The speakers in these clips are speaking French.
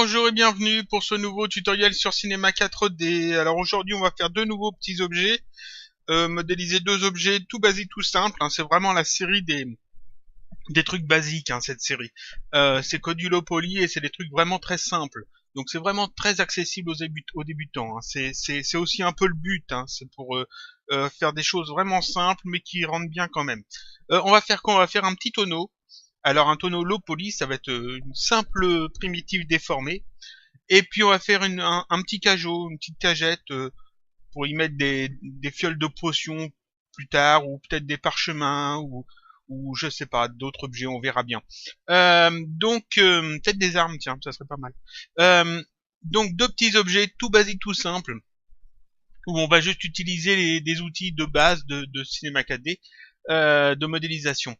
bonjour et bienvenue pour ce nouveau tutoriel sur Cinema 4D. Alors aujourd'hui on va faire deux nouveaux petits objets, modéliser deux objets tout basiques, tout simples, hein. C'est vraiment la série des trucs basiques, hein, cette série. C'est Codulo Poly et c'est des trucs vraiment très simples. Donc c'est vraiment très accessible aux débutants, hein. C'est aussi un peu le but, hein. C'est pour faire des choses vraiment simples mais qui rendent bien quand même. On va faire quoi? On va faire un petit tonneau. Alors un tonneau low poly, ça va être une simple primitive déformée. Et puis on va faire un petit cajot, une petite cagette pour y mettre des fioles de potion plus tard, ou peut-être des parchemins, ou je sais pas, d'autres objets, on verra bien. Peut-être des armes, tiens, ça serait pas mal. Donc deux petits objets tout basiques, tout simples, où on va juste utiliser des outils de base de Cinema 4D, de modélisation.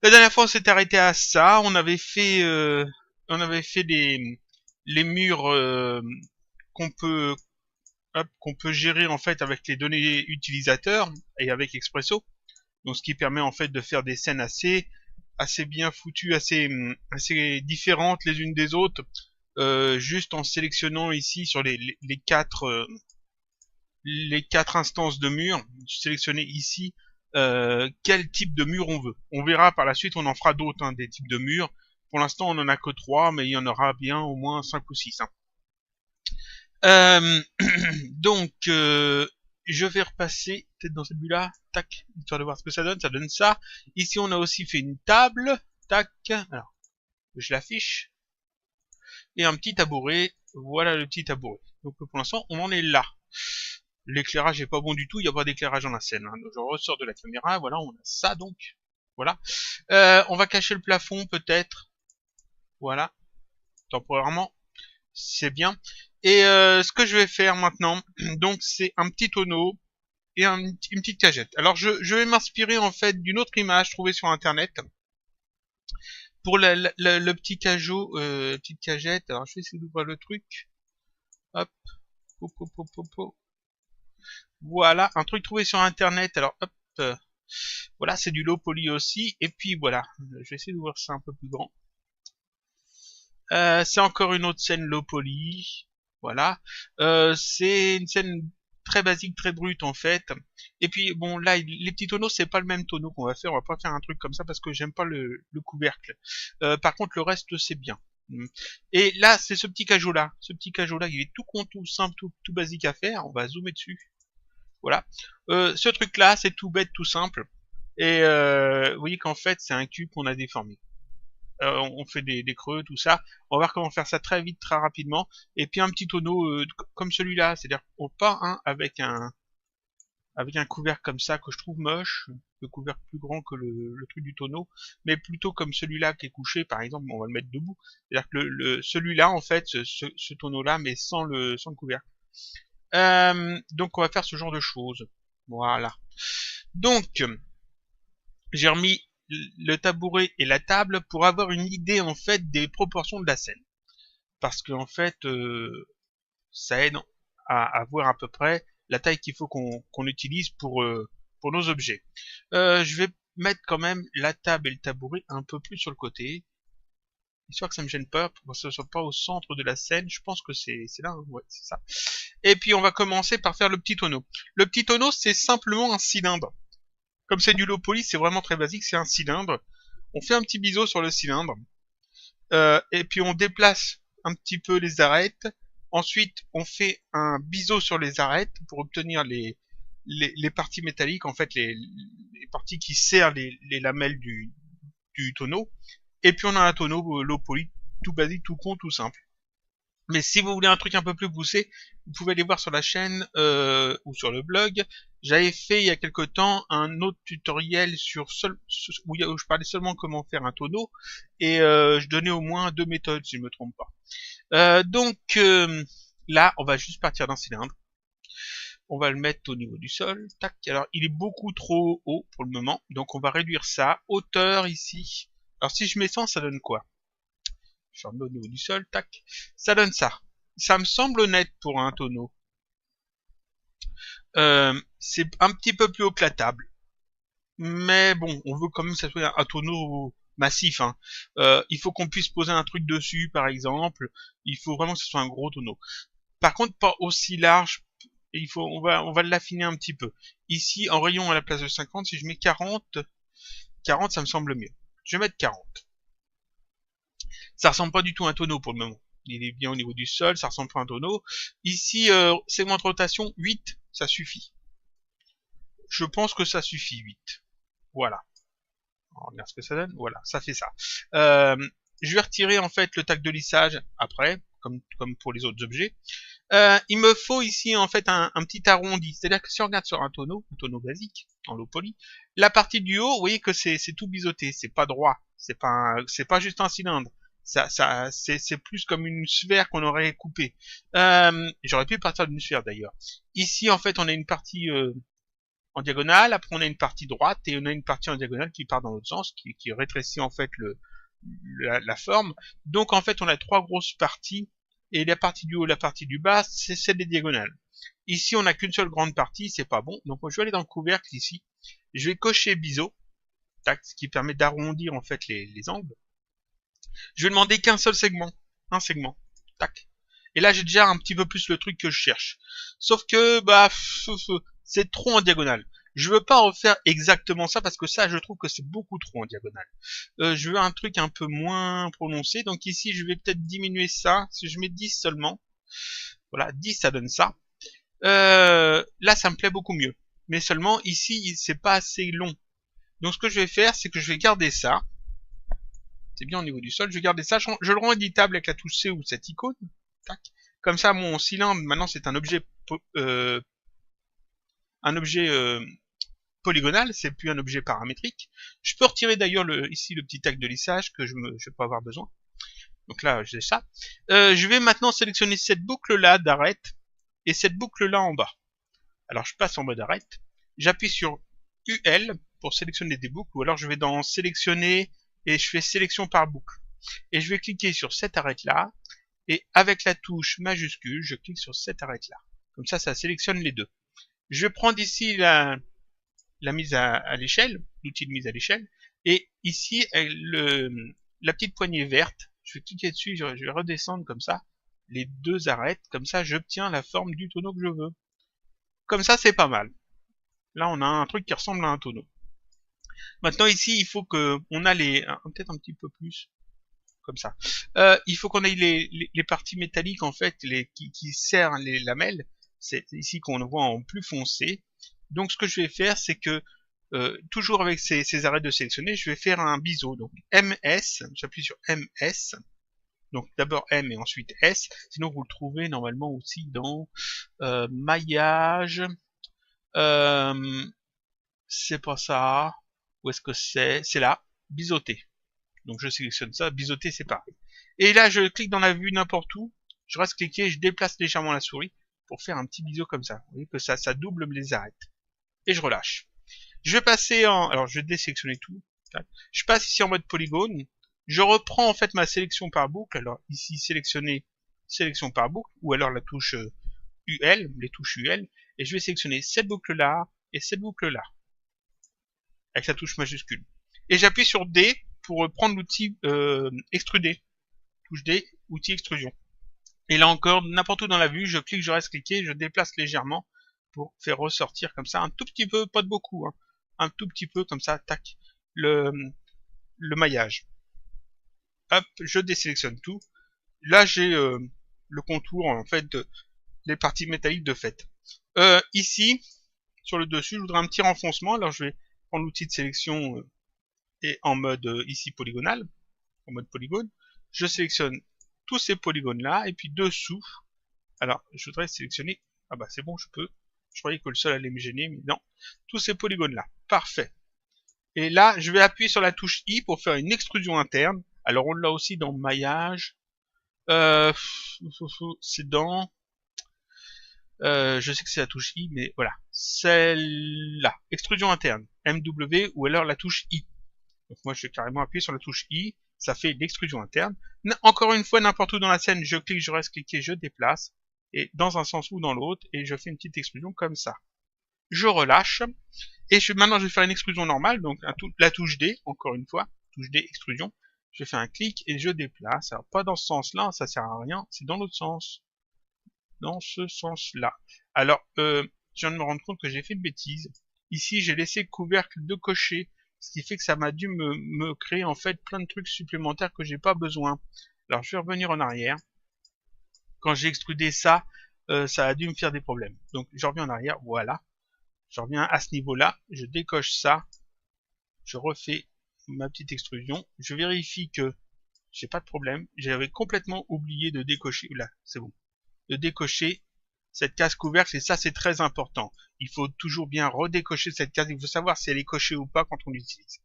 La dernière fois, on s'est arrêté à ça. On avait fait les murs qu'on peut, qu'on peut gérer en fait avec les données utilisateurs et avec Expresso. Donc, ce qui permet en fait de faire des scènes assez bien foutues, assez différentes les unes des autres, juste en sélectionnant ici sur les quatre instances de murs, sélectionner ici quel type de mur on veut. On verra par la suite, on en fera d'autres, hein, des types de murs. Pour l'instant, on en a que 3, mais il y en aura bien au moins 5 ou 6. Hein. Donc, je vais repasser peut-être dans celui-là, tac, histoire de voir ce que ça donne. Ça donne ça. Ici, on a aussi fait une table, tac. Alors, je l'affiche. Et un petit tabouret. Voilà le petit tabouret. Donc, pour l'instant, on en est là. L'éclairage est pas bon du tout, il n'y a pas d'éclairage dans la scène. Hein. Donc je ressors de la caméra, voilà, on a ça donc. Voilà. On va cacher le plafond peut-être. Voilà. Temporairement. C'est bien. Et ce que je vais faire maintenant, donc c'est un petit tonneau et une petite cagette. Alors je vais m'inspirer en fait d'une autre image trouvée sur internet. Pour le petit cajot, petite cagette. Alors je vais essayer d'ouvrir le truc. Hop. Hop, hop, hop, hop, hop. Voilà, un truc trouvé sur internet. Alors hop, voilà, c'est du low poly aussi. Et puis voilà, je vais essayer d'ouvrir ça un peu plus grand. C'est encore une autre scène low poly. Voilà, c'est une scène très basique, très brute en fait. Et puis bon, là, les petits tonneaux, c'est pas le même tonneau qu'on va faire. On va pas faire un truc comme ça parce que j'aime pas le couvercle. Par contre, le reste, c'est bien. Et là, c'est ce petit cajot là. Ce petit cajot là, il est tout con, tout simple, tout basique à faire. On va zoomer dessus. Voilà. Ce truc-là, c'est tout bête, tout simple. Et vous voyez qu'en fait, c'est un cube qu'on a déformé. On fait des creux, tout ça. On va voir comment faire ça très vite, très rapidement. Et puis un petit tonneau comme celui-là. C'est-à-dire qu'on part avec un couvercle comme ça que je trouve moche. Le couvercle plus grand que le truc du tonneau. Mais plutôt comme celui-là qui est couché, par exemple, on va le mettre debout. C'est-à-dire que celui-là, en fait, ce tonneau-là, mais sans le couvercle. Donc on va faire ce genre de choses. Voilà. Donc j'ai remis le tabouret et la table pour avoir une idée en fait des proportions de la scène. Parce que en fait ça aide à voir à peu près la taille qu'il faut qu'on utilise pour nos objets. Je vais mettre quand même la table et le tabouret un peu plus sur le côté, histoire que ça me gêne pas, pour que ce soit pas au centre de la scène. Je pense que c'est là, hein. Ouais, c'est ça. Et puis on va commencer par faire le petit tonneau. Le petit tonneau, c'est simplement un cylindre. Comme c'est du low poly, c'est vraiment très basique, c'est un cylindre. On fait un petit biseau sur le cylindre, et puis on déplace un petit peu les arêtes. Ensuite, on fait un biseau sur les arêtes pour obtenir les parties métalliques, en fait les parties qui serrent les lamelles du tonneau. Et puis on a un tonneau low poly, tout basique, tout con, tout simple. Mais si vous voulez un truc un peu plus poussé, vous pouvez aller voir sur la chaîne ou sur le blog. J'avais fait il y a quelque temps un autre tutoriel où je parlais seulement comment faire un tonneau et je donnais au moins 2 méthodes si je me trompe pas. Là, on va juste partir d'un cylindre. On va le mettre au niveau du sol. Tac. Alors, il est beaucoup trop haut pour le moment, donc on va réduire ça. Hauteur ici. Alors si je mets 100, ça donne quoi? Je remets au niveau du sol, tac. Ça donne ça. Ça me semble honnête pour un tonneau. C'est un petit peu plus haut que la table. Mais bon, on veut quand même que ça soit un tonneau massif, hein. Il faut qu'on puisse poser un truc dessus, par exemple. Il faut vraiment que ce soit un gros tonneau. Par contre, pas aussi large. On va l'affiner un petit peu. Ici, en rayon à la place de 50, si je mets 40, ça me semble mieux. Je vais mettre 40. Ça ressemble pas du tout à un tonneau pour le moment. Il est bien au niveau du sol, ça ressemble pas à un tonneau. Ici, segment de rotation, 8, ça suffit. Je pense que ça suffit, 8. Voilà. On regarde ce que ça donne. Voilà, ça fait ça. Je vais retirer en fait le tag de lissage après, comme pour les autres objets. Il me faut ici en fait un petit arrondi. C'est-à-dire que si on regarde sur un tonneau basique, en low poly, la partie du haut, vous voyez que c'est tout biseauté, c'est pas droit, c'est pas juste un cylindre. C'est plus comme une sphère qu'on aurait coupée. J'aurais pu partir d'une sphère d'ailleurs. Ici en fait on a une partie en diagonale, après on a une partie droite et on a une partie en diagonale qui part dans l'autre sens, qui rétrécit en fait la forme. Donc en fait on a trois grosses parties et la partie du haut, la partie du bas, c'est celle des diagonales. Ici on n'a qu'une seule grande partie, c'est pas bon. Donc je vais aller dans le couvercle ici, je vais cocher biseau, tac, ce qui permet d'arrondir en fait les angles. Je vais demander qu'un seul segment, un segment, tac. Et là j'ai déjà un petit peu plus le truc que je cherche. Sauf que bah c'est trop en diagonale. Je veux pas refaire exactement ça parce que ça je trouve que c'est beaucoup trop en diagonale. Je veux un truc un peu moins prononcé. Donc ici je vais peut-être diminuer ça. Si je mets 10 seulement. Voilà, 10 ça donne ça. Là ça me plaît beaucoup mieux. Mais seulement ici c'est pas assez long. Donc ce que je vais faire c'est que je vais garder ça. C'est bien au niveau du sol. Je vais garder ça. Je le rends éditable avec la touche C ou cette icône. Tac. Comme ça mon cylindre maintenant c'est un objet polygonal, c'est plus un objet paramétrique. Je peux retirer d'ailleurs ici le petit tag de lissage que je vais pas avoir besoin. Donc là, j'ai ça. Je vais maintenant sélectionner cette boucle-là d'arrête et cette boucle-là en bas. Alors je passe en mode arrête. J'appuie sur UL pour sélectionner des boucles ou alors je vais dans sélectionner et je fais sélection par boucle. Et je vais cliquer sur cette arrête-là et avec la touche majuscule, je clique sur cette arrête-là. Comme ça sélectionne les deux. Je vais prendre ici la mise à l'échelle, l'outil de mise à l'échelle, et ici la petite poignée verte, je vais cliquer dessus, je vais redescendre comme ça, les deux arêtes, comme ça j'obtiens la forme du tonneau que je veux. Comme ça c'est pas mal. Là on a un truc qui ressemble à un tonneau. Maintenant ici il faut que on a peut-être un petit peu plus, comme ça. Il faut qu'on ait les parties métalliques en fait, qui serrent les lamelles. C'est ici qu'on voit en plus foncé. Donc ce que je vais faire, c'est que toujours avec ces arrêts de sélectionner, je vais faire un biseau. Donc MS, j'appuie sur MS. Donc d'abord M et ensuite S. Sinon vous le trouvez normalement aussi dans maillage. C'est pas ça. Où est-ce que c'est? C'est là, biseauté. Donc je sélectionne ça, biseauté c'est pareil. Et là je clique dans la vue n'importe où. Je reste cliqué, je déplace légèrement la souris pour faire un petit biseau comme ça. Vous voyez que ça double les arêtes. Et je relâche. Je vais passer alors je vais désélectionner tout. Je passe ici en mode polygone. Je reprends en fait ma sélection par boucle. Alors ici sélectionner sélection par boucle ou alors la touche UL, les touches UL. Et je vais sélectionner cette boucle là et cette boucle là. Avec la touche majuscule. Et j'appuie sur D pour prendre l'outil extruder. Touche D, outil extrusion. Et là encore, n'importe où dans la vue, je clique, je reste cliqué, je déplace légèrement pour faire ressortir comme ça un tout petit peu, pas de beaucoup, hein, un tout petit peu comme ça, tac, le maillage. Hop, je désélectionne tout. Là, j'ai le contour en fait les parties métalliques de fait. Ici, sur le dessus, je voudrais un petit renfoncement. Alors, je vais prendre l'outil de sélection et en mode ici polygonal, en mode polygone. Je sélectionne tous ces polygones là et puis dessous. Alors, je voudrais sélectionner. Ah bah c'est bon, je peux. Je croyais que le sol allait me gêner, mais non. Tous ces polygones-là. Parfait. Et là, je vais appuyer sur la touche I pour faire une extrusion interne. Alors, on l'a aussi dans maillage. C'est dans... je sais que c'est la touche I, mais voilà. Celle-là. Extrusion interne. MW ou alors la touche I. Donc moi, je vais carrément appuyer sur la touche I. Ça fait l'extrusion interne. Encore une fois, n'importe où dans la scène, je clique, je reste cliqué, je déplace. Et dans un sens ou dans l'autre, et je fais une petite extrusion comme ça. Je relâche, et maintenant je vais faire une extrusion normale, donc la touche D, encore une fois, touche D, extrusion. Je fais un clic et je déplace. Alors pas dans ce sens-là, ça sert à rien, c'est dans l'autre sens. Dans ce sens-là. Alors, je viens de me rendre compte que j'ai fait une bêtise. Ici, j'ai laissé le couvercle de cocher, ce qui fait que ça m'a dû me créer en fait plein de trucs supplémentaires que j'ai pas besoin. Alors, je vais revenir en arrière. Quand j'ai extrudé ça, ça a dû me faire des problèmes. Donc, je reviens en arrière, voilà. Je reviens à ce niveau-là, je décoche ça, je refais ma petite extrusion, je vérifie que j'ai pas de problème. J'avais complètement oublié de décocher, là, c'est bon, de décocher cette case couvercle, et ça c'est très important. Il faut toujours bien redécocher cette case, il faut savoir si elle est cochée ou pas quand on l'utilise.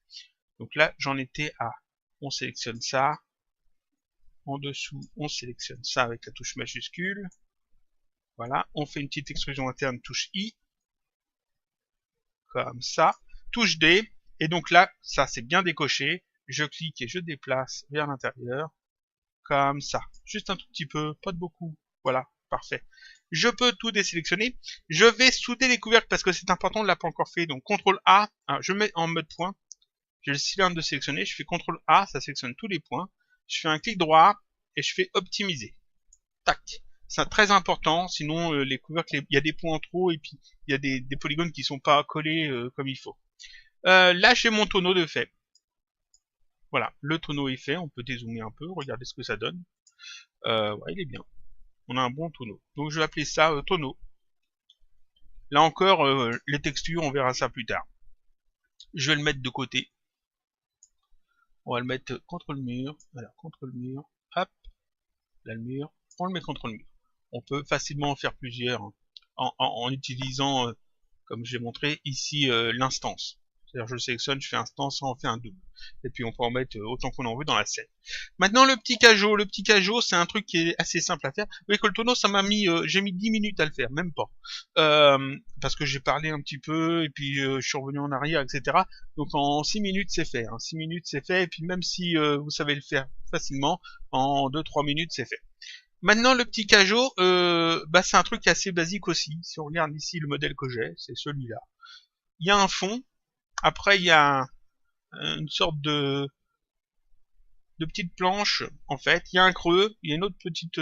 Donc là, j'en étais à, on sélectionne ça, en dessous, on sélectionne ça avec la touche majuscule, voilà, on fait une petite extrusion interne, touche I, comme ça, touche D, et donc là, ça c'est bien décoché, je clique et je déplace vers l'intérieur, comme ça, juste un tout petit peu, pas de beaucoup, voilà, parfait. Je peux tout désélectionner, je vais souder les couvercles parce que c'est important, on ne l'a pas encore fait, donc CTRL A, je mets en mode point, j'ai le cylindre de sélectionner, je fais CTRL A, ça sélectionne tous les points, je fais un clic droit et je fais optimiser, tac. C'est très important, sinon les couvercles, il y a des points en trop et puis il y a des polygones qui sont pas collés comme il faut. Là, j'ai mon tonneau de fait. Voilà, le tonneau est fait, on peut dézoomer un peu, regarder ce que ça donne. Ouais, il est bien. On a un bon tonneau. Donc je vais appeler ça tonneau. Là encore, les textures, on verra ça plus tard. Je vais le mettre de côté. On va le mettre contre le mur. Alors, contre le mur. Hop. Là, le mur. On le met contre le mur. On peut facilement en faire plusieurs en utilisant, comme j'ai montré ici, l'instance. C'est-à-dire je le sélectionne, je fais instance, on fait un double. Et puis on peut en mettre autant qu'on en veut dans la scène. Maintenant le petit cajot. Le petit cajot, c'est un truc qui est assez simple à faire. Vous voyez que le tonneau, ça m'a mis, j'ai mis 10 minutes à le faire, même pas. Parce que j'ai parlé un petit peu, et puis je suis revenu en arrière, etc. Donc en 6 minutes c'est fait. Hein. 6 minutes c'est fait, et puis même si vous savez le faire facilement, en 2-3 minutes c'est fait. Maintenant, le petit cajot, c'est un truc assez basique aussi. Si on regarde ici le modèle que j'ai, c'est celui-là. Il y a un fond. Après, il y a une sorte de petite planche, en fait. Il y a un creux. Il y a une autre petite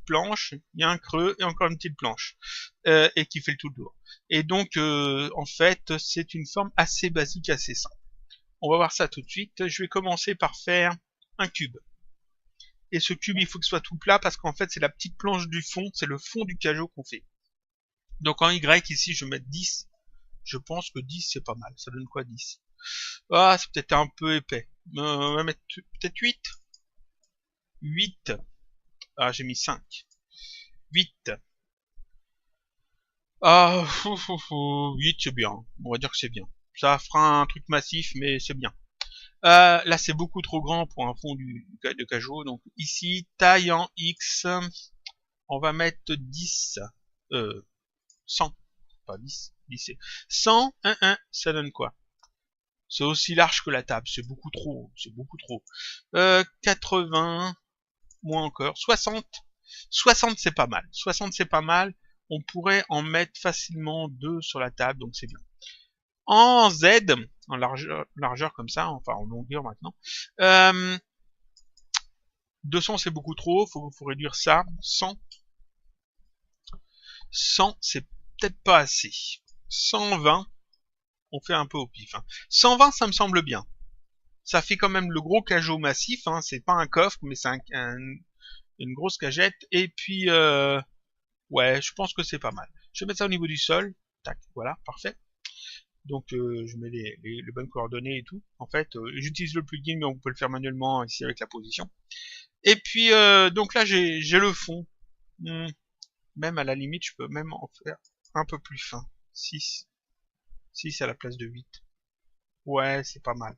planche. Il y a un creux et encore une petite planche. Et qui fait le tout le tour. Et donc, en fait, c'est une forme assez basique, assez simple. On va voir ça tout de suite. Je vais commencer par faire un cube. Et ce cube, il faut que ce soit tout plat parce qu'en fait, c'est la petite planche du fond, c'est le fond du cajot qu'on fait. Donc en Y, ici, je vais mettre 10. Je pense que 10, c'est pas mal. Ça donne quoi, 10? Ah, c'est peut-être un peu épais. On va mettre peut-être 8. 8. Ah, j'ai mis 5. 8. Ah, 8, c'est bien. On va dire que c'est bien. Ça fera un truc massif, mais c'est bien. Là, c'est beaucoup trop grand pour un fond de cajot. Donc ici, taille en X, on va mettre 10. 100. Pas 10. 10 100, 1, ça donne quoi? C'est aussi large que la table. C'est beaucoup trop. C'est beaucoup trop. 80, moins encore. 60. 60, c'est pas mal. 60, c'est pas mal. On pourrait en mettre facilement 2 sur la table, donc c'est bien. En Z, en largeur comme ça, enfin en longueur maintenant. 200 c'est beaucoup trop, faut réduire ça. 100. 100 c'est peut-être pas assez. 120, on fait un peu au pif. Hein. 120 ça me semble bien. Ça fait quand même le gros cajot massif, hein. C'est pas un coffre, mais c'est une grosse cagette. Et puis, ouais, je pense que c'est pas mal. Je vais mettre ça au niveau du sol. Tac, voilà, parfait. Donc je mets les bonnes coordonnées et tout. En fait, j'utilise le plugin, mais on peut le faire manuellement ici avec la position. Et puis donc là j'ai le fond. Même à la limite, je peux même en faire un peu plus fin. 6. 6 à la place de 8. Ouais, c'est pas mal.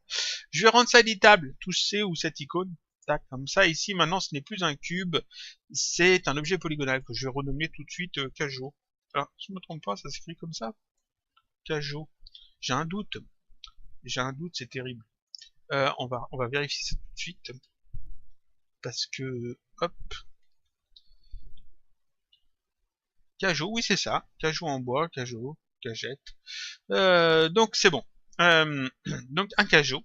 Je vais rendre ça éditable. Touche C ou cette icône. Tac, comme ça. Ici, maintenant, ce n'est plus un cube. C'est un objet polygonal que je vais renommer tout de suite Cajot. Alors, si je me trompe pas, ça s'écrit comme ça. Cajot. J'ai un doute. J'ai un doute, c'est terrible. On va vérifier ça tout de suite. Parce que, hop. Cajot, oui c'est ça. Cajot en bois, cajot, cagette. Donc c'est bon. Donc un cajot.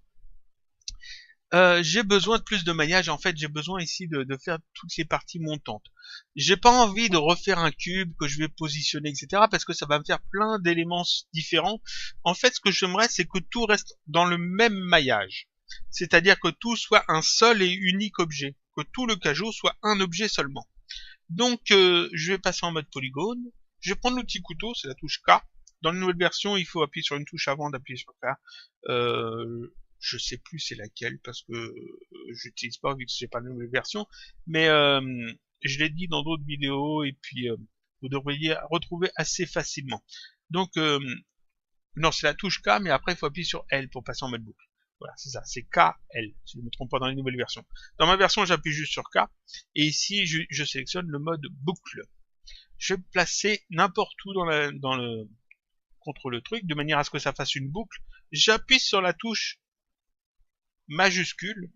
J'ai besoin de plus de maillage. En fait, j'ai besoin ici de faire toutes les parties montantes. J'ai pas envie de refaire un cube que je vais positionner, etc. parce que ça va me faire plein d'éléments différents. En fait, ce que j'aimerais, c'est que tout reste dans le même maillage. C'est-à-dire que tout soit un seul et unique objet. Que tout le cajot soit un objet seulement. Donc, je vais passer en mode polygone. Je vais prendre l'outil couteau, c'est la touche K. Dans la nouvelle version, il faut appuyer sur une touche avant d'appuyer sur K. Je sais plus c'est laquelle parce que j'utilise pas vu que j'ai pas la nouvelle version. Mais je l'ai dit dans d'autres vidéos et puis vous devriez retrouver assez facilement. Donc, non, c'est la touche K, mais après il faut appuyer sur L pour passer en mode boucle. Voilà, c'est ça, c'est K, L, si je ne me trompe pas dans les nouvelles versions. Dans ma version, j'appuie juste sur K, et ici, je sélectionne le mode boucle. Je vais me placer n'importe où contre le truc, de manière à ce que ça fasse une boucle. J'appuie sur la touche majuscule,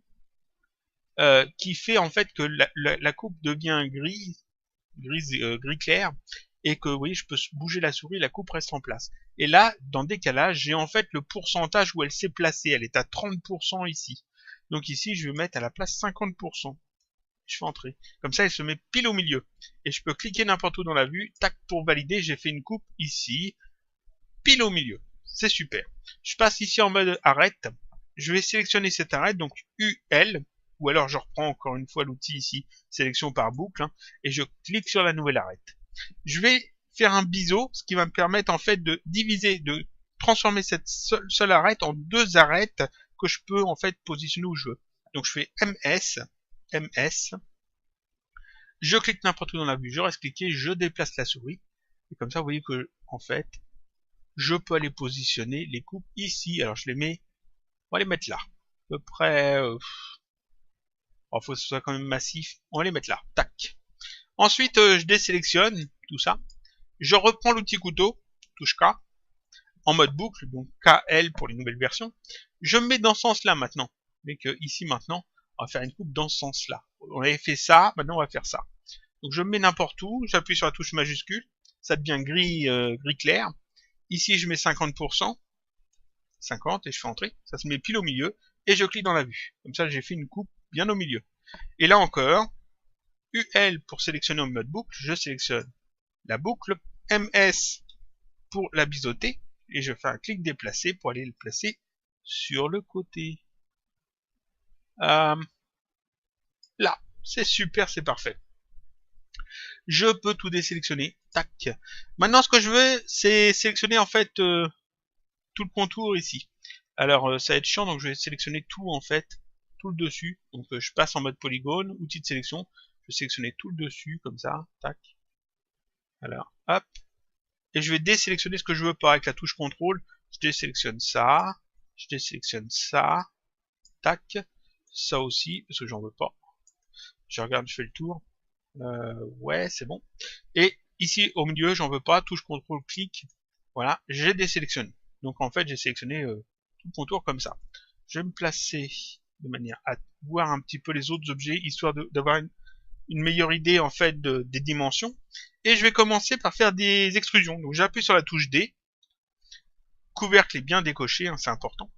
qui fait en fait que la coupe devient gris clair, et que vous voyez, je peux bouger la souris, la coupe reste en place. Et là, dans décalage, j'ai en fait le pourcentage où elle s'est placée. Elle est à 30% ici. Donc ici, je vais mettre à la place 50%. Je fais entrer. Comme ça, elle se met pile au milieu. Et je peux cliquer n'importe où dans la vue. Tac, pour valider, j'ai fait une coupe ici, pile au milieu. C'est super. Je passe ici en mode arrête. Je vais sélectionner cette arrête, donc UL. Ou alors je reprends encore une fois l'outil ici, sélection par boucle, hein, et je clique sur la nouvelle arrête. Je vais faire un biseau, ce qui va me permettre en fait de diviser, de transformer cette seule arrête en deux arêtes que je peux en fait positionner où je veux. Donc je fais MS, je clique n'importe où dans la vue, je reste cliqué, je déplace la souris, et comme ça vous voyez que en fait, je peux aller positionner les coupes ici. Alors je les mets, on va les mettre là, à peu près, il faut que ce soit quand même massif, on va les mettre là, tac. Ensuite, je désélectionne tout ça. Je reprends l'outil couteau, touche K, en mode boucle, donc KL pour les nouvelles versions. Je me mets dans ce sens-là maintenant. Mais que ici maintenant, on va faire une coupe dans ce sens-là. On avait fait ça, maintenant on va faire ça. Donc je me mets n'importe où, j'appuie sur la touche majuscule, ça devient gris clair. Ici je mets 50%, 50 et je fais entrer, ça se met pile au milieu, et je clique dans la vue. Comme ça j'ai fait une coupe bien au milieu. Et là encore, UL pour sélectionner en mode boucle, je sélectionne la boucle, MS pour la biseauter, et je fais un clic déplacé pour aller le placer sur le côté. Là, c'est super, c'est parfait. Je peux tout désélectionner, tac. Maintenant, ce que je veux, c'est sélectionner en fait tout le contour ici. Alors, ça va être chiant, donc je vais sélectionner tout en fait, tout le dessus. Donc, je passe en mode polygone, outil de sélection. Je vais sélectionner tout le dessus, comme ça, tac. Alors, hop. Et je vais désélectionner ce que je veux pas avec la touche contrôle. Je désélectionne ça, je désélectionne ça, tac. Ça aussi, parce que j'en veux pas. Je regarde, je fais le tour. Ouais, c'est bon. Et ici, au milieu, j'en veux pas, touche contrôle, clic. Voilà, j'ai désélectionné. Donc en fait, j'ai sélectionné tout le contour comme ça. Je vais me placer de manière à voir un petit peu les autres objets, histoire d'avoir une meilleure idée en fait des dimensions. Et je vais commencer par faire des extrusions. Donc j'appuie sur la touche D. Couvercle est bien décoché, hein, c'est important.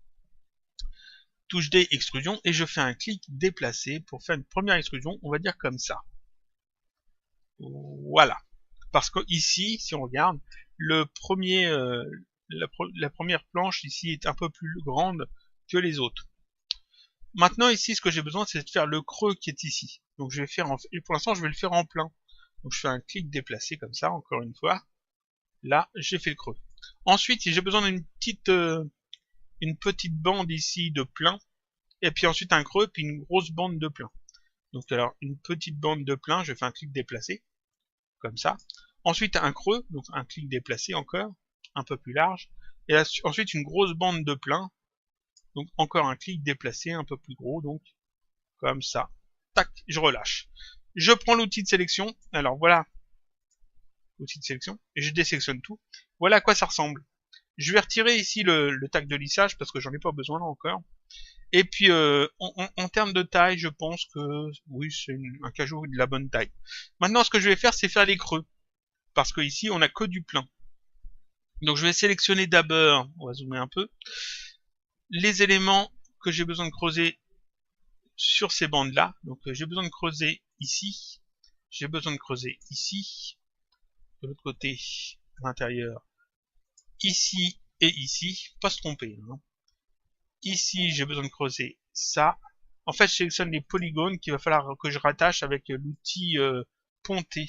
Touche D, extrusion, et je fais un clic déplacé pour faire une première extrusion, on va dire comme ça. Voilà. Parce que ici, si on regarde, le premier, la première planche ici est un peu plus grande que les autres. Maintenant ici, ce que j'ai besoin, c'est de faire le creux qui est ici. Donc je vais faire, et pour l'instant, je vais le faire en plein. Donc je fais un clic déplacé comme ça, encore une fois. Là, j'ai fait le creux. Ensuite, si j'ai besoin d'une petite bande ici de plein, et puis ensuite un creux, puis une grosse bande de plein. Donc alors, une petite bande de plein, je fais un clic déplacé, comme ça. Ensuite un creux, donc un clic déplacé encore, un peu plus large. Et là, ensuite une grosse bande de plein, donc encore un clic déplacé, un peu plus gros, donc comme ça. Tac, je relâche. Je prends l'outil de sélection, alors voilà, l'outil de sélection, et je désélectionne tout. Voilà à quoi ça ressemble. Je vais retirer ici le tac de lissage, parce que j'en ai pas besoin là encore. Et puis, en termes de taille, je pense que oui, c'est un cajou de la bonne taille. Maintenant, ce que je vais faire, c'est faire les creux. Parce que ici, on n'a que du plein. Donc, je vais sélectionner d'abord, on va zoomer un peu, les éléments que j'ai besoin de creuser sur ces bandes-là. Donc j'ai besoin de creuser ici, j'ai besoin de creuser ici, de l'autre côté, à l'intérieur, ici et ici, pas se tromper. Hein. Ici, j'ai besoin de creuser ça. En fait, je sélectionne les polygones qu'il va falloir que je rattache avec l'outil ponter.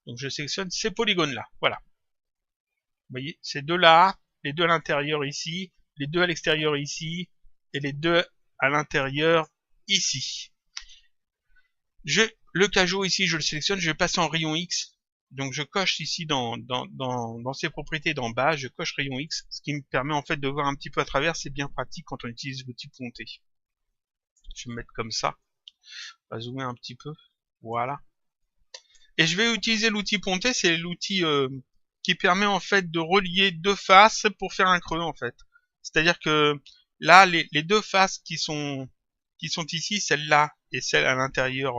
Donc je sélectionne ces polygones-là. Voilà. Vous voyez, ces deux-là, les deux à l'intérieur ici, les deux à l'extérieur ici, et les deux à l'intérieur ici. Le cajot ici, je le sélectionne, je vais passer en rayon X. Donc je coche ici dans ces propriétés d'en bas, je coche rayon X, ce qui me permet en fait de voir un petit peu à travers, c'est bien pratique quand on utilise l'outil ponter. Je vais me mettre comme ça, on va zoomer un petit peu, voilà. Et je vais utiliser l'outil ponter, c'est l'outil qui permet en fait de relier deux faces pour faire un creux en fait. C'est-à-dire que là, les deux faces qui sont ici, celle-là et celle à l'intérieur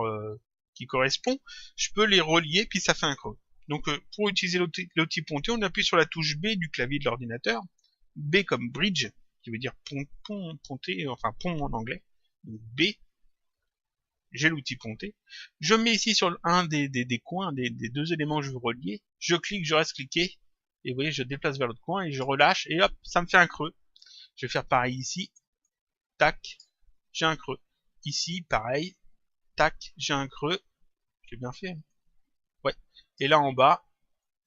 qui correspond, je peux les relier puis ça fait un creux. Donc pour utiliser l'outil ponter, on appuie sur la touche B du clavier de l'ordinateur, B comme bridge, qui veut dire ponter, enfin pont en anglais, donc B, j'ai l'outil ponter, je mets ici sur un des coins, des deux éléments que je veux relier, je clique, je reste cliqué, et vous voyez, je déplace vers l'autre coin et je relâche, et hop, ça me fait un creux. Je vais faire pareil ici, tac, j'ai un creux. Ici, pareil, tac, j'ai un creux. J'ai bien fait. Ouais. Et là en bas,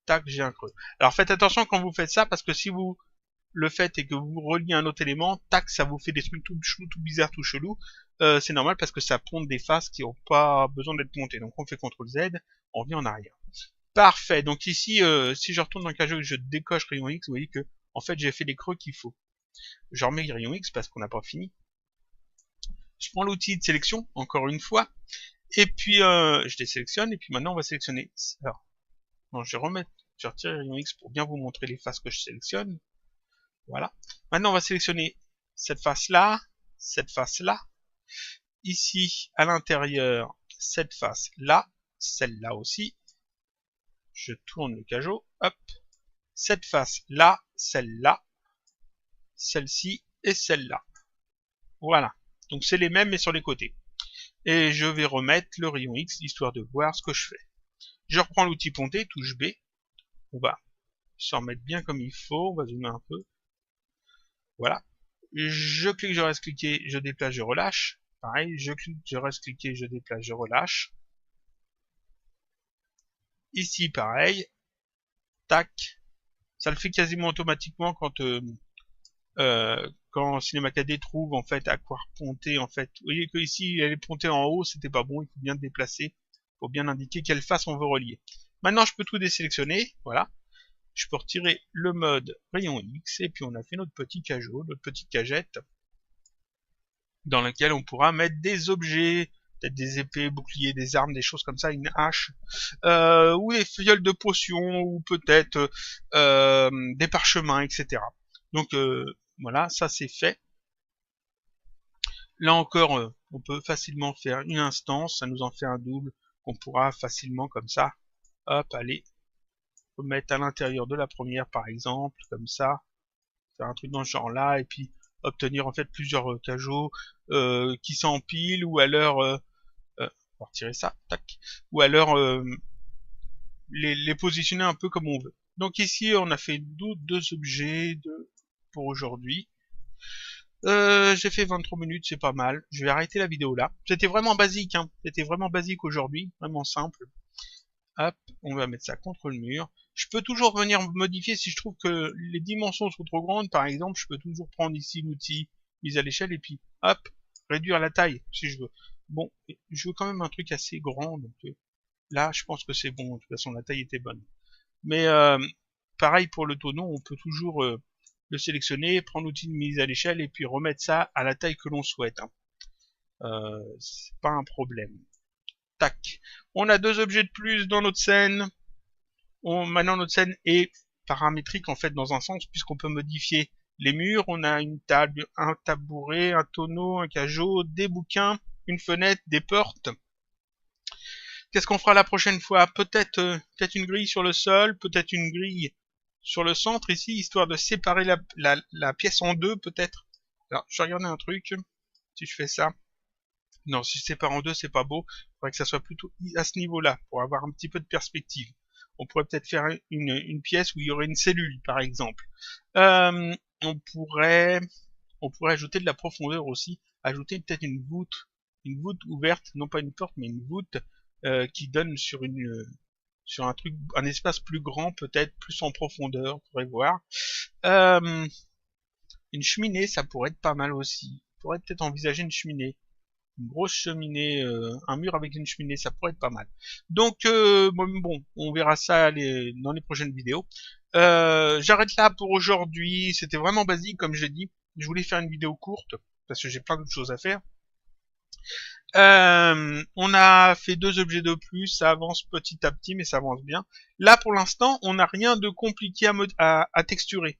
tac, j'ai un creux. Alors faites attention quand vous faites ça, parce que si vous le faites et que vous reliez un autre élément, tac, ça vous fait des trucs tout chelou, tout bizarre, tout chelou. C'est normal parce que ça ponte des faces qui n'ont pas besoin d'être pontées. Donc on fait CTRL Z, on revient en arrière. Parfait. Donc ici, si je retourne dans le cajot et que je décoche rayon X, vous voyez que en fait j'ai fait les creux qu'il faut. Je remets rayon X parce qu'on n'a pas fini. Je prends l'outil de sélection, encore une fois, et puis je les sélectionne, et puis maintenant on va sélectionner. Alors, non, je vais retirer rayon X pour bien vous montrer les faces que je sélectionne. Voilà. Maintenant on va sélectionner cette face-là, ici à l'intérieur, cette face-là, celle-là aussi. Je tourne le cajot, hop, cette face-là, celle-là, celle-ci et celle-là. Voilà. Donc c'est les mêmes mais sur les côtés. Et je vais remettre le rayon X histoire de voir ce que je fais. Je reprends l'outil ponter, touche B. On va s'en remettre bien comme il faut. On va zoomer un peu. Voilà. Je clique, je reste cliqué, je déplace, je relâche. Pareil, je clique, je reste cliqué, je déplace, je relâche. Ici, pareil. Tac. Ça le fait quasiment automatiquement quand Cinema 4D trouve en fait à quoi ponter en fait. Vous voyez que ici elle est pontée en haut, c'était pas bon, il faut bien déplacer, il faut bien indiquer quelle face on veut relier. Maintenant je peux tout désélectionner, voilà. Je peux retirer le mode rayon X et puis on a fait notre petit cajot, notre petite cagette dans laquelle on pourra mettre des objets, peut-être des épées, boucliers, des armes, des choses comme ça, une hache, ou des fioles de potions, ou peut-être des parchemins, etc. Donc voilà, ça c'est fait. Là encore, on peut facilement faire une instance, ça nous en fait un double, qu'on pourra facilement comme ça, hop, aller mettre à l'intérieur de la première par exemple, comme ça, faire un truc dans ce genre là, et puis obtenir en fait plusieurs cajots qui s'empilent, ou alors, on va retirer ça, tac, ou alors les positionner un peu comme on veut. Donc ici on a fait deux objets pour aujourd'hui. J'ai fait 23 minutes, c'est pas mal. Je vais arrêter la vidéo là. C'était vraiment basique, hein. C'était vraiment basique aujourd'hui, vraiment simple. Hop, on va mettre ça contre le mur. Je peux toujours venir modifier si je trouve que les dimensions sont trop grandes, par exemple. Je peux toujours prendre ici l'outil mise à l'échelle et puis hop, réduire la taille si je veux. Bon, je veux quand même un truc assez grand, donc là, je pense que c'est bon. De toute façon, la taille était bonne. Mais pareil pour le tonneau, on peut toujours le sélectionner, prendre l'outil de mise à l'échelle et puis remettre ça à la taille que l'on souhaite. Hein. C'est pas un problème. Tac. On a deux objets de plus dans notre scène. Maintenant notre scène est paramétrique en fait dans un sens puisqu'on peut modifier les murs. On a une table, un tabouret, un tonneau, un cajot, des bouquins, une fenêtre, des portes. Qu'est-ce qu'on fera la prochaine fois? Peut-être une grille sur le sol, peut-être une grille sur le centre ici, histoire de séparer la pièce en deux peut-être. Alors, je vais regarder un truc, si je fais ça. Non, si c'est par en deux, c'est pas beau. Il faudrait que ça soit plutôt à ce niveau-là, pour avoir un petit peu de perspective. On pourrait peut-être faire une pièce où il y aurait une cellule, par exemple. Euh, on pourrait, on pourrait ajouter de la profondeur aussi. Ajouter peut-être une voûte ouverte, non pas une porte, mais une voûte qui donne sur un truc, un espace plus grand, peut-être plus en profondeur. On pourrait voir. Euh, une cheminée, ça pourrait être pas mal aussi. On pourrait peut-être envisager une cheminée. Une grosse cheminée, un mur avec une cheminée, ça pourrait être pas mal. Donc bon, on verra ça dans les prochaines vidéos. J'arrête là pour aujourd'hui. C'était vraiment basique, comme j'ai dit. Je voulais faire une vidéo courte parce que j'ai plein d'autres choses à faire. On a fait 2 objets de plus, ça avance petit à petit, mais ça avance bien. Là, pour l'instant, on n'a rien de compliqué à texturer.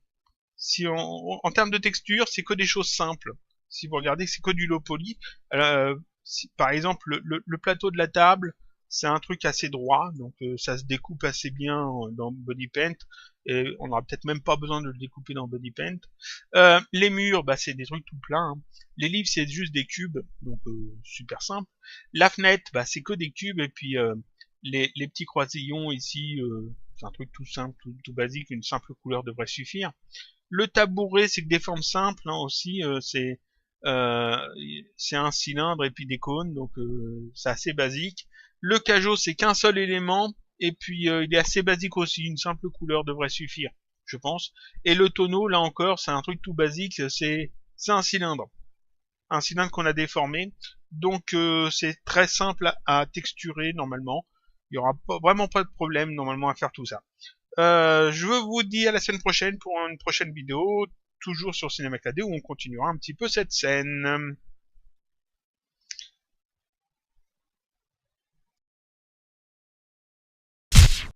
Si en termes de texture, c'est que des choses simples. Si vous regardez, c'est que du low poly. Par exemple, le plateau de la table, c'est un truc assez droit, donc ça se découpe assez bien dans Body Paint, et on n'aura peut-être même pas besoin de le découper dans Body Paint. Les murs, bah, c'est des trucs tout pleins. Hein. Les livres, c'est juste des cubes, donc super simple. La fenêtre, bah, c'est que des cubes, et puis les petits croisillons ici, c'est un truc tout simple, tout basique, une simple couleur devrait suffire. Le tabouret, c'est que des formes simples hein, aussi. Euh, c'est un cylindre et puis des cônes, donc c'est assez basique. Le cajot, c'est qu'un seul élément, et puis il est assez basique aussi. Une simple couleur devrait suffire, je pense. Et le tonneau, là encore, c'est un truc tout basique. C'est un cylindre qu'on a déformé. Donc c'est très simple à texturer normalement. Il y aura vraiment pas de problème normalement à faire tout ça. Je vous dis à la semaine prochaine pour une prochaine vidéo, toujours sur Cinéma 4D où on continuera un petit peu cette scène.